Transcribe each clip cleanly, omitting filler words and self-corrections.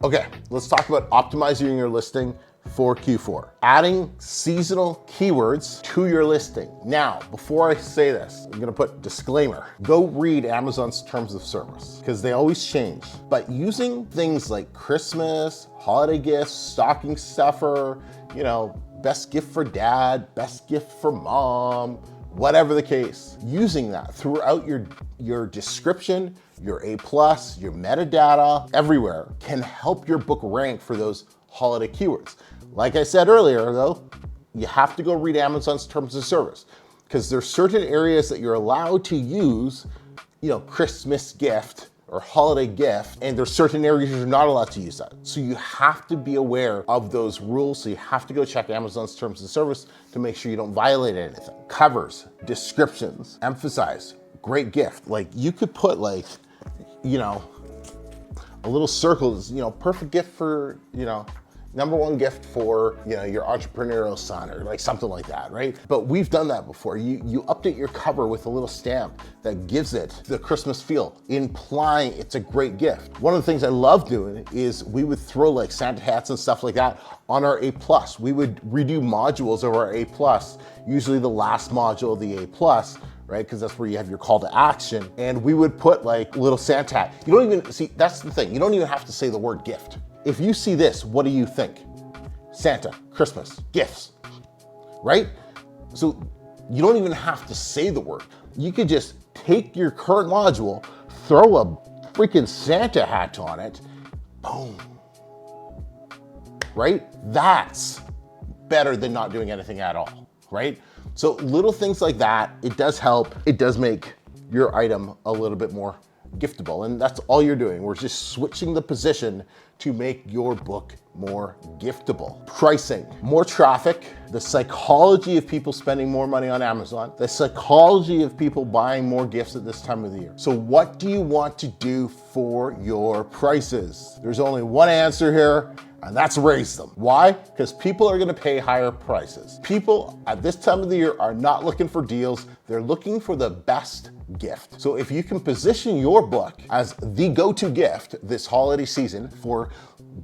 Okay, let's talk about optimizing your listing for Q4. Adding seasonal keywords to your listing. Now, before I say this, I'm gonna put disclaimer. Go read Amazon's terms of service because they always change. But using things like Christmas, holiday gifts, stocking stuffer, best gift for dad, best gift for mom, whatever the case, using that throughout your description, your A+, your metadata, everywhere can help your book rank for those holiday keywords. Like I said earlier though, you have to go read Amazon's terms of service because there's certain areas that you're allowed to use, Christmas gift or holiday gift, and there's certain areas you're not allowed to use that. So you have to be aware of those rules. So you have to go check Amazon's terms of service to make sure you don't violate anything. Covers, descriptions, emphasize, great gift. Like you could put a little circle, perfect gift for, #1 gift for, your entrepreneurial son or something like that, right? But we've done that before. You update your cover with a little stamp that gives it the Christmas feel, implying it's a great gift. One of the things I love doing is we would throw Santa hats and stuff like that on our A+. We would redo modules of our A+, usually the last module of the A+, right? Because that's where you have your call to action. And we would put little Santa hat. You don't even, see, that's the thing. You don't even have to say the word gift. If you see this, what do you think? Santa, Christmas, gifts, right? So you don't even have to say the word. You could just take your current module, throw a freaking Santa hat on it, boom, right? That's better than not doing anything at all, right? So little things like that, it does help. It does make your item a little bit more giftable, and that's all you're doing. We're just switching the position to make your book more giftable. Pricing, more traffic, the psychology of people spending more money on Amazon, the psychology of people buying more gifts at this time of the year. So what do you want to do for your prices? There's only one answer here, and that's raise them. Why? Because people are gonna pay higher prices. People at this time of the year are not looking for deals, they're looking for the best gift. So if you can position your book as the go-to gift this holiday season for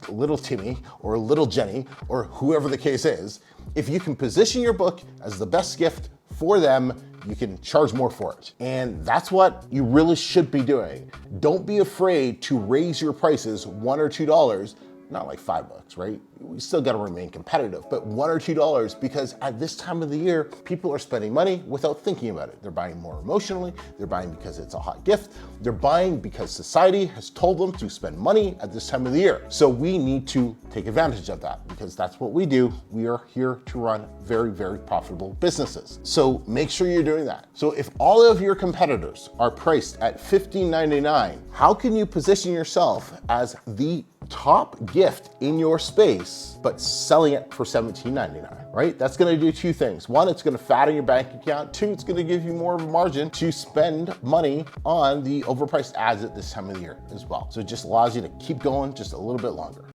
little Timmy or little Jenny or whoever the case is, if you can position your book as the best gift for them, you can charge more for it. And that's what you really should be doing. Don't be afraid to raise your prices $1 or $2, not like $5, right? We still gotta remain competitive, but $1 or $2, because at this time of the year, people are spending money without thinking about it. They're buying more emotionally, they're buying because it's a hot gift, they're buying because society has told them to spend money at this time of the year. So we need to take advantage of that because that's what we do. We are here to run very, very profitable businesses. So make sure you're doing that. So if all of your competitors are priced at $15.99, how can you position yourself as the top gift in your space, but selling it for $17.99, right? That's gonna do two things. One, it's gonna fatten your bank account. Two, it's gonna give you more of a margin to spend money on the overpriced ads at this time of the year as well. So it just allows you to keep going just a little bit longer.